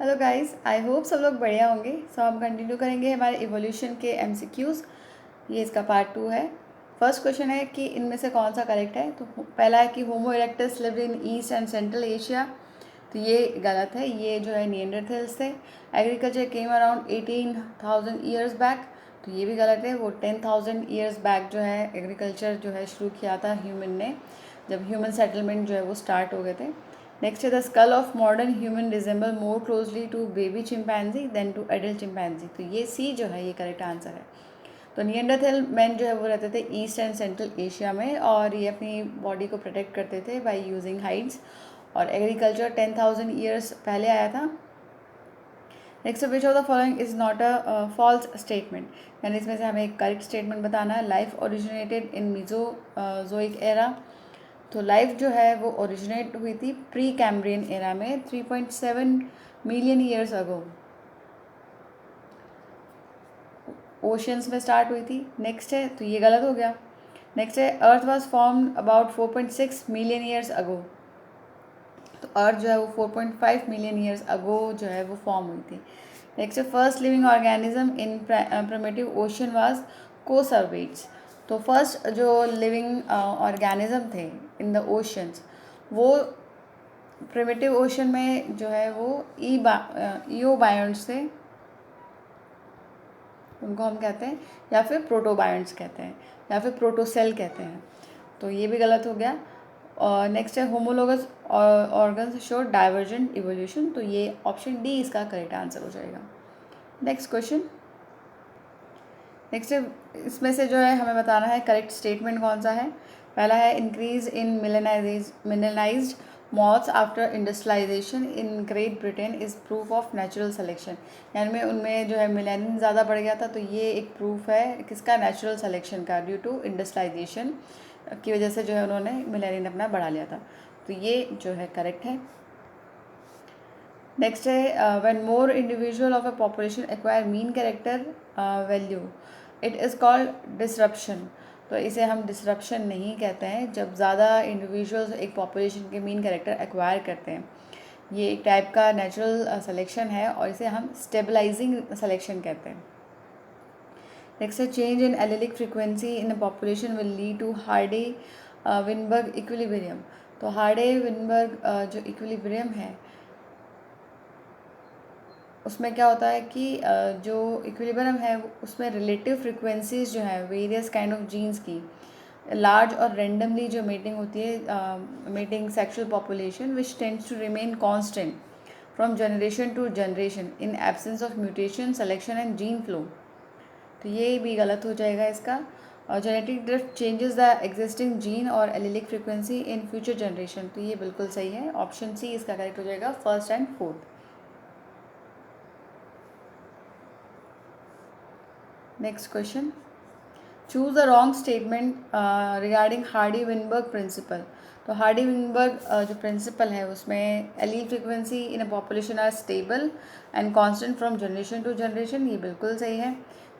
Hello guys, I hope सब लोग बढ़िया होंगे। सो हम कंटिन्यू करेंगे हमारे इवोल्यूशन के एमसीक्यूज़। ये इसका पार्ट 2 है। फर्स्ट क्वेश्चन है कि इनमें से कौन सा करेक्ट है। तो पहला है कि homo erectus lived in east and central Asia. तो ये गलत है। ये जो है निएंडरथैल्स थे। Agriculture came around 18,000 years back. तो ये भी गलत है। वो 10,000 ईयर्स बैक जो है एग्रीकल्चर जो है शुरू किया था ह्यूमन ने, जब ह्यूमन सेटलमेंट जो है वो स्टार्ट हो गए थे। नेक्स्ट है the skull of modern human resemble more closely to baby chimpanzee than to adult chimpanzee. तो ये सी जो है ये करेक्ट आंसर है। तो निएंडरथैल मैन जो है वो रहते थे ईस्ट एंड सेंट्रल एशिया में, और ये अपनी बॉडी को प्रोटेक्ट करते थे बाय यूजिंग हाइड्स। और एग्रीकल्चर 10,000 ईयर्स पहले आया था। Next which of the following is not a false statement, यानी इसमें से हमें एक करेक्ट स्टेटमेंट बताना है। Life originated in Mesozoic era. तो लाइफ जो है वो ओरिजिनेट हुई थी प्री कैम्ब्रियन एरा में 3.7 मिलियन ईयर्स अगो। ओशंस में स्टार्ट हुई थी। नेक्स्ट है, तो ये गलत हो गया। नेक्स्ट है अर्थ was formed about 4.6 million years अगो। तो अर्थ जो है वो 4.5 मिलियन ईयर्स अगो जो है वो फॉर्म हुई थी। नेक्स्ट है first living organism in primitive ocean was coacervates. तो फर्स्ट जो लिविंग ऑर्गेनिज्म थे इन द ओशंस, वो प्रिमिटिव ओशन में जो है वो ईओबायंट्स थे, उनको हम कहते हैं, या फिर प्रोटोबायंट्स कहते हैं, या फिर प्रोटोसेल कहते हैं। तो ये भी गलत हो गया। और नेक्स्ट है homologous organs show divergent evolution. तो ये ऑप्शन डी इसका करेक्ट आंसर हो जाएगा। Next question. नेक्स्ट इसमें से जो है हमें बताना है करेक्ट स्टेटमेंट कौन सा है। पहला है increase in melanised moths after industrialisation in Great Britain is proof of natural selection. यानी में उनमें जो है मिलेनियन ज़्यादा बढ़ गया था, तो ये एक प्रूफ है किसका, नेचुरल सिलेक्शन का। ड्यू टू इंडस्ट्रियलाइजेशन की वजह से जो है उन्होंने मिलेनियन अपना बढ़ा लिया था। तो ये जो है करेक्ट है। नेक्स्ट है when more individual of a population acquire mean character value it is called disruption. तो इसे हम डिसरप्शन नहीं कहते हैं जब ज़्यादा इंडिविजुअल्स एक पॉपुलेशन के मीन कैरेक्टर एक्वायर करते हैं। ये एक टाइप का नेचुरल सिलेक्शन है और इसे हम स्टेबलाइजिंग सिलेक्शन कहते हैं। नेक्स्ट है change in allelic frequency in a population will lead to Hardy Weinberg equilibrium. तो हार्डे विनबर्ग जो इक्विलिब्रियम है उसमें क्या होता है कि जो इक्विलिब्रियम है उसमें रिलेटिव फ्रीक्वेंसीज जो है वेरियस काइंड ऑफ जीन्स की लार्ज और रेंडमली जो मेटिंग होती है, mating sexual population which tends to remain constant from generation to generation in absence of mutation selection and gene flow. तो ये भी गलत हो जाएगा इसका। और genetic drift changes the existing gene और allelic frequency in future generation. तो ये बिल्कुल सही है। ऑप्शन सी इसका करेक्ट हो जाएगा, first and fourth. Next question. Choose the wrong statement regarding Hardy Weinberg principle. तो हार्डी विनबर्ग जो प्रिंसिपल है उसमें allele frequency in a population are stable and constant from generation to generation, ये बिल्कुल सही है।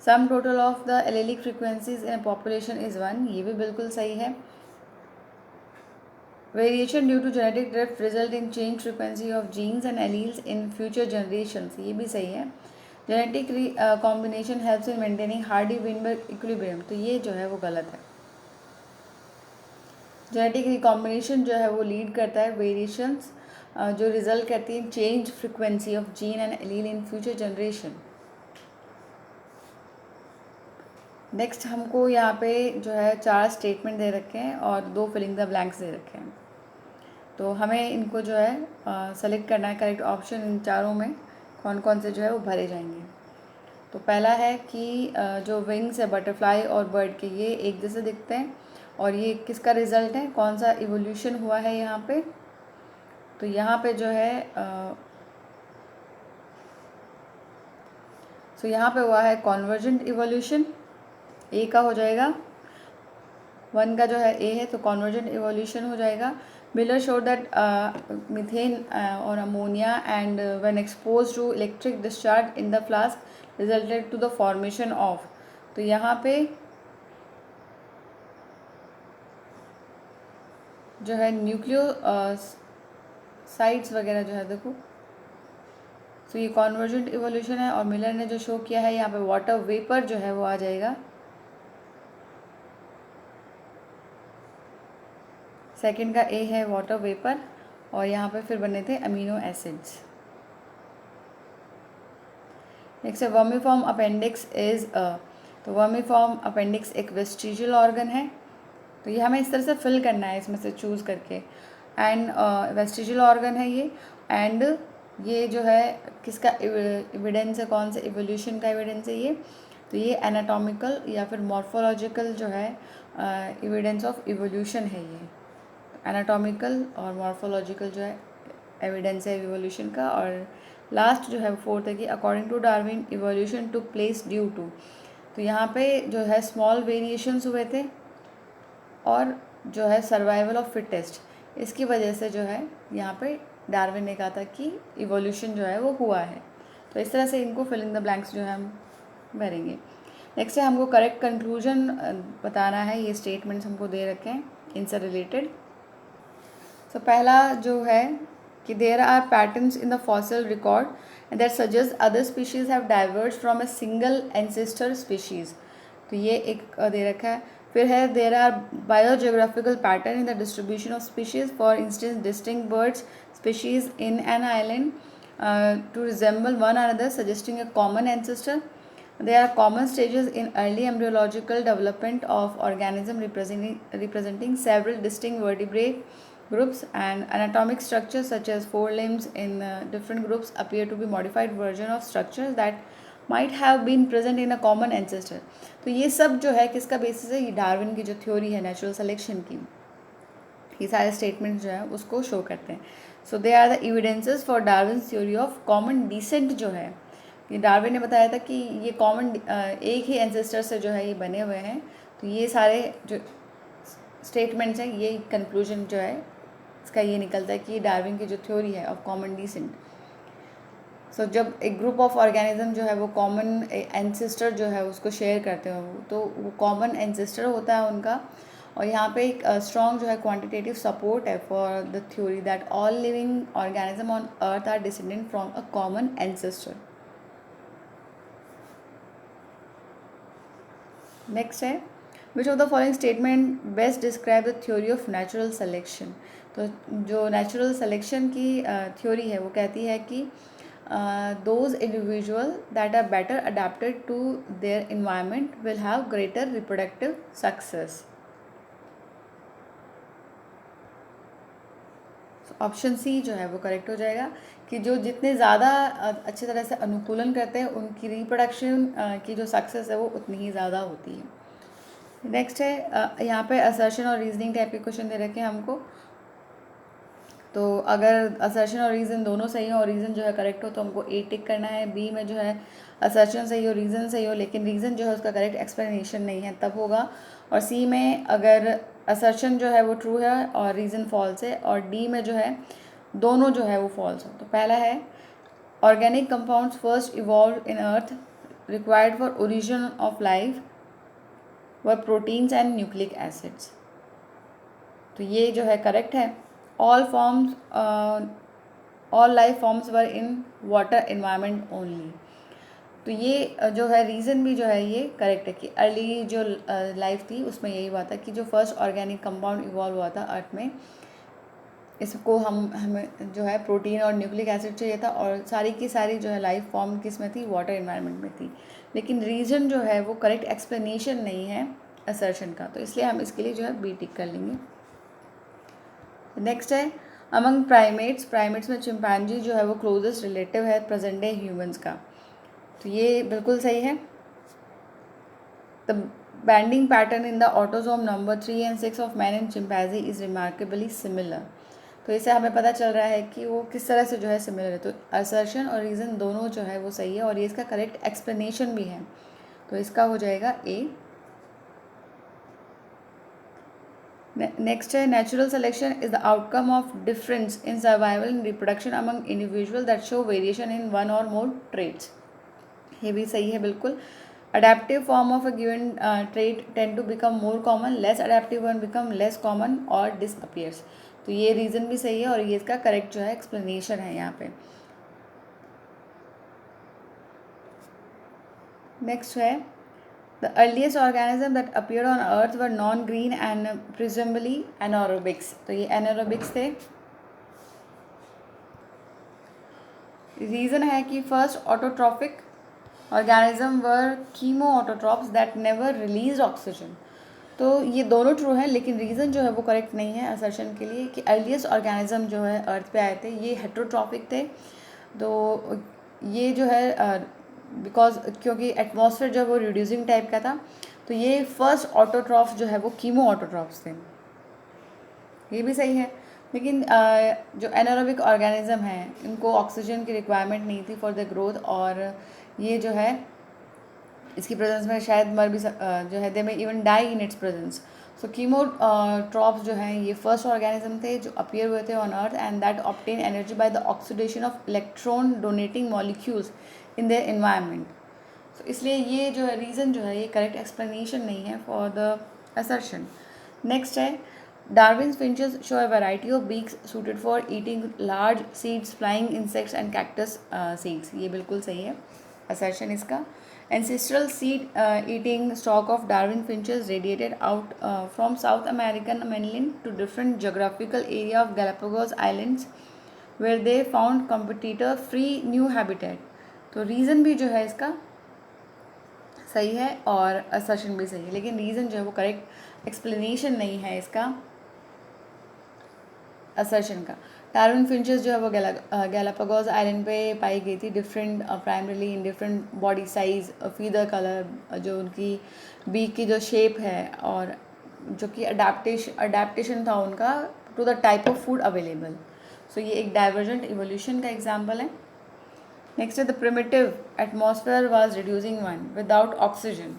Sum total of the allelic frequencies in a population is 1, ये भी बिल्कुल सही है। Variation due to genetic drift result in change frequency of genes and alleles in future generations, ये भी सही है। Genetic combination helps in maintaining Hardy Weinberg equilibrium. तो ये जो है वो गलत है। जेनेटिक रिकॉम्बिनेशन जो है वो लीड करता है वेरिएशंस जो रिजल्ट करती है change frequency of gene and allele in future generation. Next हमको यहाँ पे जो है 4 स्टेटमेंट दे रखे हैं और 2 फिलिंग द ब्लैंक्स दे रखे हैं। तो हमें इनको जो है सेलेक्ट करना है करेक्ट ऑप्शन इन चारों में कौन कौन से जो है वो भरे जाएंगे। तो पहला है कि जो विंग्स है बटरफ्लाई और बर्ड के, ये एक जैसे दिखते हैं, और ये किसका रिजल्ट है, कौन सा इवोल्यूशन हुआ है यहाँ पे। तो यहाँ पे जो है सो यहाँ पे हुआ है कॉन्वर्जेंट इवोल्यूशन, ए का हो जाएगा। 1 का जो है ए है तो कॉन्वर्जेंट इवोल्यूशन हो जाएगा। मिलर शोड दैट मीथेन और ammonia and when expose to electric discharge in the flask resulted to the formation of. तो यहाँ पे जो है न्यूक्लियो साइट्स वगैरह जो है देखो, तो ये कॉन्वर्जेंट इवोल्यूशन है, और मिलर ने जो शो किया है यहाँ पे वाटर वेपर जो है वो आ जाएगा। सेकंड का ए है वाटर वेपर, और यहाँ पे फिर बने थे अमीनो एसिड्स। नेक्स्ट है वर्मीफॉर्म अपेंडिक्स इज तो वर्मीफॉर्म अपेंडिक्स एक वेस्टिजियल ऑर्गन है, तो ये हमें इस तरह से फिल करना है इसमें से चूज़ करके। एंड वेस्टिजियल ऑर्गन है ये, एंड ये जो है किसका एविडेंस है, कौन से इवोल्यूशन का एविडेंस है ये, तो ये एनाटॉमिकल या फिर मॉर्फोलॉजिकल जो है एविडेंस ऑफ इवोल्यूशन है ये। एनाटॉमिकल और मॉर्फोलॉजिकल जो है एविडेंस है इवोल्यूशन का। और लास्ट जो है फोर्थ है कि according to Darwin evolution took place due to, तो यहाँ पे जो है स्मॉल वेरिएशंस हुए थे, और जो है सर्वाइवल ऑफ फिटेस्ट, इसकी वजह से जो है यहाँ पे डार्विन ने कहा था कि इवोल्यूशन जो है वो हुआ है। तो इस तरह से इनको फिलिंग द ब्लैंक्स जो है हम भरेंगे। नेक्स्ट है हमको करेक्ट कंक्लूजन बताना है, ये स्टेटमेंट्स हमको दे रखे हैं इनसे रिलेटेड। तो पहला जो है कि there are patterns in the fossil record and that suggest other species have diverge from a single ancestor species, तो ये एक दे रखा है। फिर है there are biogeographical pattern in the distribution of species, for instance distinct birds species in an island to resemble one another suggesting a common ancestor. There are common stages in early embryological development of organism representing several distinct vertebrate groups, and anatomic structures such as forelimbs in different groups appear to be modified version of structures that might have been present in a common ancestor। तो ये सब जो है किसका basis है, ये Darwin की जो थ्योरी है नेचुरल सिलेक्शन की, ये सारे स्टेटमेंट जो है उसको शो करते हैं। So they are the evidences for Darwin's theory of common descent, जो है ये डार्विन ने बताया था कि ये कॉमन एक ही एंसेस्टर से जो है ये बने हुए हैं। तो ये सारे जो स्टेटमेंट्स हैं, ये कंक्लूजन जो है इसका ये निकलता है कि डार्विन की जो थ्योरी है ऑफ कॉमन डिसेंट। सो जब एक ग्रुप ऑफ ऑर्गेनिज्म जो है वो कॉमन एंसेस्टर जो है उसको शेयर करते हो, तो वो कॉमन एंसेस्टर होता है उनका। और यहाँ पे एक स्ट्रॉन्ग जो है क्वांटिटेटिव सपोर्ट है for the theory that all living organism on earth are descendant from a common ancestor. Next है which of the following statement best describe the theory of natural selection. तो जो natural selection की theory है वो कहती है कि those individual that are better adapted to their environment will have greater reproductive success। Option C जो है वो करेक्ट हो जाएगा कि जो जितने ज़्यादा अच्छी तरह से अनुकूलन करते हैं उनकी रिप्रोडक्शन की जो सक्सेस है वो उतनी ही ज़्यादा होती है। नेक्स्ट है यहाँ पे असर्शन और रीजनिंग टाइप के क्वेश्चन दे रखे हैं हमको। तो अगर असर्शन और रीज़न दोनों सही हो और रीज़न जो है करेक्ट हो तो हमको ए टिक करना है। बी में जो है असर्शन सही हो रीज़न सही हो लेकिन रीज़न जो है उसका करेक्ट एक्सप्लेनेशन नहीं है तब होगा। और सी में अगर असर्शन जो है वो ट्रू है और रीज़न फॉल्स है, और डी में जो है दोनों जो है वो फॉल्स हो। तो पहला है organic compounds first evolve in earth required for origin of life were proteins and nucleic acids, तो ये जो है करेक्ट है। all life forms were in water environment only, तो ये जो है रीज़न भी जो है ये करेक्ट है कि अर्ली जो लाइफ थी उसमें यही हुआ था कि जो फर्स्ट ऑर्गेनिक कंपाउंड इवॉल्व हुआ था अर्थ में, इसको हमें जो है प्रोटीन और न्यूक्लिक एसिड चाहिए था, और सारी की सारी जो है लाइफ फॉर्म किस में थी, वाटर एनवायरनमेंट में थी। लेकिन रीज़न जो है वो करेक्ट एक्सप्लेनेशन नहीं है असर्शन का, तो इसलिए हम इसके लिए जो है बी टिक कर लेंगे। नेक्स्ट है अमंग प्राइमेट्स में चिंपैंजी जो है वो क्लोजेस्ट रिलेटिव है प्रेजेंट डे ह्यूमंस का, तो ये बिल्कुल सही है। The banding pattern in the autosome number 3 and 6 of man and chimpanzee is remarkably similar, तो इससे हमें पता चल रहा है कि वो किस तरह से जो है सिमिलर है। तो असर्शन और रीज़न दोनों जो है वो सही है और ये इसका करेक्ट एक्सप्लेनेशन भी है, तो इसका हो जाएगा ए। नेक्स्ट है natural selection is the outcome of difference in survival and reproduction among individual that show variation in one or more traits, ये भी सही है बिल्कुल। Adaptive form of a given trait tend to become more common, less adaptive one become less common और disappears, तो ये reason भी सही है और ये इसका करेक्ट जो है एक्सप्लेनेशन है यहाँ पे। नेक्स्ट है the earliest organism that appear on earth were non green and presumably anaerobics. तो ये एनारोबिक्स थे। रीज़न है कि first autotrophic organism were chemoautotrophs that never release oxygen. तो ये दोनों ट्रू है, लेकिन रीज़न जो है वो करेक्ट नहीं है असर्शन के लिए कि अर्लीस्ट ऑर्गेनिज्म जो है अर्थ पे आए थे ये हेट्रोट्रॉपिक थे। तो ये जो है बिकॉज क्योंकि एटमॉस्फेयर जो है वो रिड्यूसिंग टाइप का था, तो ये फर्स्ट ऑटोट्रॉफ जो है वो कीमो ऑटोट्रॉफ्स थे। ये भी सही है, लेकिन जो एनारोबिक ऑर्गेनिज्म हैं इनको ऑक्सीजन की रिक्वायरमेंट नहीं थी फॉर द ग्रोथ, और ये जो है इसकी प्रेजेंस में शायद मर भी जो है they may even die in its presence. So chemotrophs जो हैं ये फर्स्ट ऑर्गेनिज्म थे जो अपीयर हुए थे on earth and that obtain energy by the oxidation of electron donating molecules in their environment. तो इसलिए ये जो है रीज़न जो है ये करेक्ट एक्सप्लेनेशन नहीं है फॉर द असर्शन। नेक्स्ट है Darwin's finches show a variety of beaks suited for eating large seeds, flying insects and cactus seeds। ये बिल्कुल सही है assertion इसका। Ancestral seed eating stock of Darwin finches radiated out from South American mainland to different geographical area of Galapagos Islands where they found competitor free new habitat। तो reason भी जो है इसका सही है और असर्शन भी सही है, लेकिन रीज़न जो है वो करेक्ट एक्सप्लेनेशन नहीं है इसका असर्शन का। डार्विन फिंचेस जो है वो गैलापागोस आइलैंड पे पाई गई थी, different primarily in different body size, feather colour, जो उनकी बीक की जो शेप है और जो कि अडेप्टेशन था उनका to the type of food available. So ये एक डाइवर्जेंट इवोल्यूशन का एग्जाम्पल है। नेक्स्ट है the primitive atmosphere was reducing one without oxygen.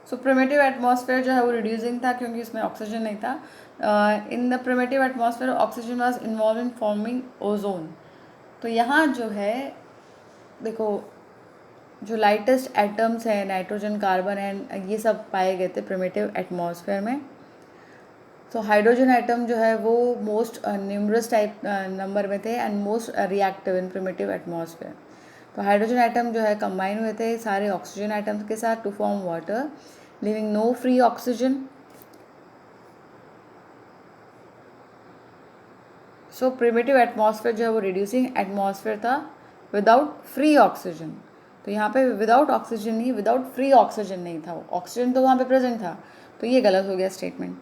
So primitive atmosphere जो है वो रिड्यूसिंग था क्योंकि उसमें ऑक्सीजन नहीं था। In the primitive atmosphere oxygen was involve in forming ozone. तो यहाँ जो है देखो जो लाइटेस्ट एटम्स हैं नाइट्रोजन, कार्बन एंड ये सब पाए गए थे प्रिमिटिव एटमॉस्फेयर में। तो हाइड्रोजन एटम जो है वो मोस्ट न्यूमरस टाइप नंबर में थे and most reactive in primitive atmosphere. तो हाइड्रोजन एटम जो है कंबाइन हुए थे सारे ऑक्सीजन एटम्स के साथ to form water, living no free oxygen. So primitive atmosphere जो है वो रिड्यूसिंग एटमॉस्फेयर था विदाउट फ्री ऑक्सीजन। तो यहाँ पे विदाउट ऑक्सीजन नहीं, विदाउट फ्री ऑक्सीजन नहीं था, ऑक्सीजन तो वहाँ पे प्रेजेंट था, तो ये गलत हो गया स्टेटमेंट।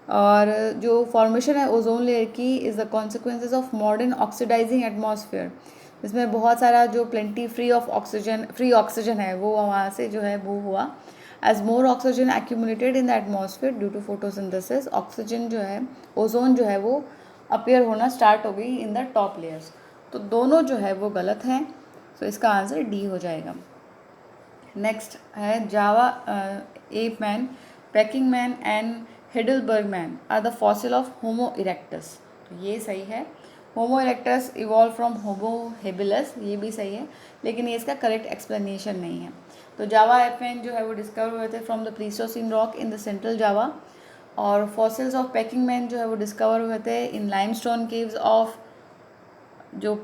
और जो फॉर्मेशन है ओजोन लेयर की is the consequences of modern oxidizing atmosphere, जिसमें बहुत सारा जो प्लेंटी फ्री ऑक्सीजन है वो वहाँ से जो है वो हुआ। As more oxygen accumulated in the atmosphere due to photosynthesis, oxygen जो है ओजोन जो है वो अपीयर होना स्टार्ट हो गई इन द टॉप लेयर्स। तो दोनों जो है वो गलत हैं, तो इसका आंसर डी हो जाएगा। नेक्स्ट है Java ape man, Peking man and Heidelberg man are the fossil of homo erectus. तो ये सही है। Homo erectus evolve from homo habilis, ये भी सही है, लेकिन ये इसका करेक्ट एक्सप्लेनेशन नहीं है। तो जावा एप मैन जो है वो डिस्कवर हुए थे from the Pleistocene rock in the central Java, और फॉसिल्स ऑफ पैकिंग मैन जो है वो डिस्कवर हुए थे इन लाइमस्टोन केव्स ऑफ जो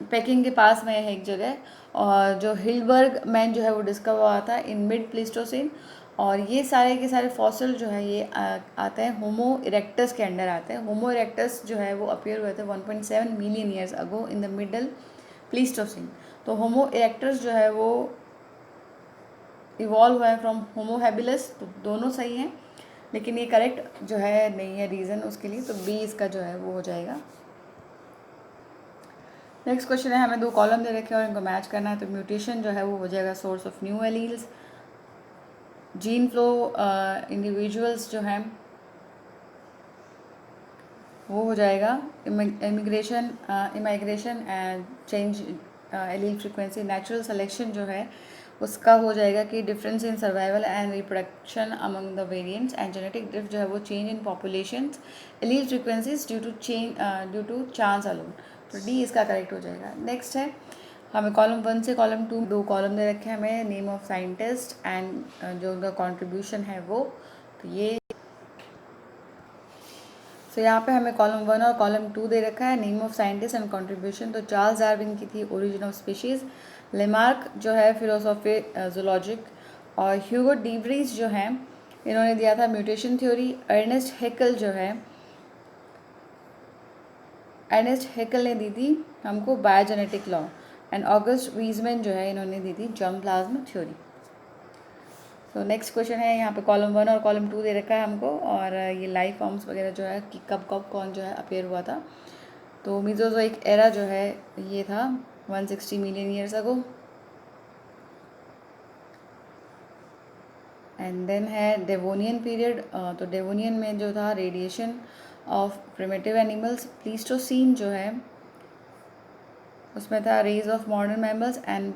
पैकिंग के पास में है एक जगह, और जो हिल्डबर्ग मैन जो है वो डिस्कवर हुआ था इन मिड प्लीस्टोसीन। और ये सारे के सारे फॉसिल जो है ये आते हैं होमो इरेक्टस के अंडर आते हैं। होमो इरेक्टस जो है वो अपीयर हुए थे 1.7 million years ago in the middle Pleistocene. तो होमो इरेक्टस जो है वो इवॉल्व हुआ है फ्रॉम होमो हैबिलस। तो दोनों सही हैं, लेकिन ये करेक्ट जो है नहीं है रीज़न उसके लिए, तो बी इसका जो है वो हो जाएगा। नेक्स्ट क्वेश्चन है, हमें दो कॉलम दे रखे हैं और इनको मैच करना है। तो म्यूटेशन जो है वो हो जाएगा source of new alleles. Gene flow individuals जो हैं वो हो जाएगा immigration and change allele frequency. Natural selection जो है उसका हो जाएगा कि difference in survival and reproduction among the variants. And genetic drift जो है वो change in populations allele frequencies due to chance alone. तो डी इसका करेक्ट हो जाएगा। नेक्स्ट है, हमें कॉलम 1 से कॉलम 2 दो कॉलम दे रखे हैं हमें, नेम ऑफ साइंटिस्ट एंड जो उनका कंट्रीब्यूशन है वो। तो ये तो यहाँ पे हमें कॉलम 1 और कॉलम 2 दे रखा है, name of scientist and contribution. तो चार्ल्स डार्विन की थी ओरिजिन ऑफ स्पीशीज़, लेमार्क जो है फिलोसॉफी ज़ूलॉजिक, और ह्यूगो डीब्रीज जो हैं इन्होंने दिया था म्यूटेशन थ्योरी। अर्नेस्ट हेकल ने दी थी हमको biogenetic law, and August Weissman जो है इन्होंने दी थी जर्म प्लाज्मा थ्योरी। तो नेक्स्ट क्वेश्चन है, यहाँ पे कॉलम 1 और कॉलम 2 दे रखा है हमको, और ये लाइफ फॉर्म्स वगैरह जो है कि कब कब कौन जो है अपेयर हुआ था। तो मीजोजोइक एरा जो है ये था 160 million years ago. And then है डेवोनियन पीरियड। तो डेवोनियन में जो था radiation of primitive animals. Pleistocene जो है उसमें था rise of modern mammals, and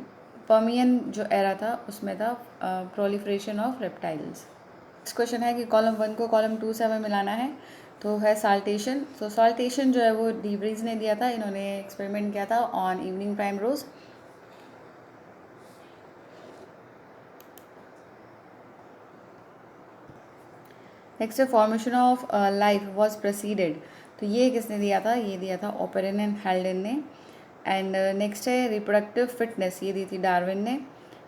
Permian जो एरा था उसमें था proliferation of reptiles. Next question है कि कॉलम 1 को कॉलम 2 से हमें मिलाना है। तो है साल्टेशन। तो साल्टेशन जो है वो डीब्रीज ने दिया था, इन्होंने एक्सपेरिमेंट किया था on evening primrose. Next है formation of life was preceded. तो ये किसने दिया था, ये दिया था ओपेरन एंड हेल्डन ने। एंड नेक्स्ट है रिप्रोडक्टिव फिटनेस, ये दी थी डार्विन ने।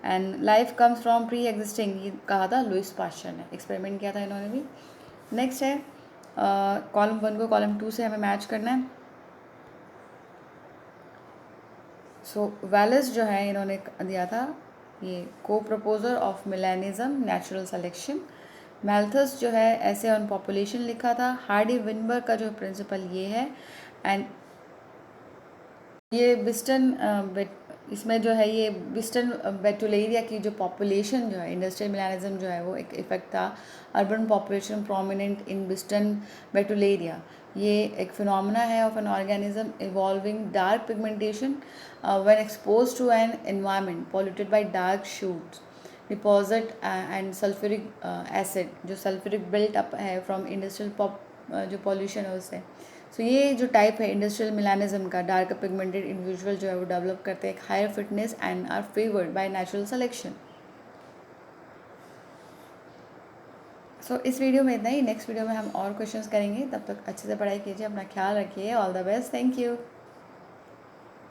And life comes from pre existing, ये कहा था लुइस पास्चर ने, एक्सपेरिमेंट किया था इन्होंने भी। नेक्स्ट है कॉलम 1 को कॉलम 2 से हमें मैच करना है। सो वैलेस जो है इन्होंने दिया था ये को proposer of melanism natural selection. Malthus जो है ऐसे ऑन पॉपुलेशन लिखा था। हार्डी विनबर्ग का जो प्रिंसिपल ये है। एंड ये बिस्टन इसमें जो है ये बिस्टन बेटुलेरिया की जो पॉपुलेशन जो है, इंडस्ट्रियल मिलेनिज्म जो है वो एक इफेक्ट था urban population prominent in Biston betularia. ये एक फिनोमेना है of an organism evolving dark pigmentation when expose to an environment polluted by dark soots deposit and sulphuric acid, जो सल्फ्यूरिक बिल्ट अप है फ्रॉम इंडस्ट्रियल जो pollution है उससे। सो ये जो टाइप है इंडस्ट्रियल मिलानिज्म का, डार्क पिगमेंटेड इंडिविजुअल जो है वो डेवलप करते हैं एक higher fitness and are favoured by natural selection. So इस वीडियो में इतना ही। नेक्स्ट वीडियो में हम और क्वेश्चंस करेंगे, तब तक अच्छे से पढ़ाई कीजिए, अपना ख्याल रखिए। All the best, thank you.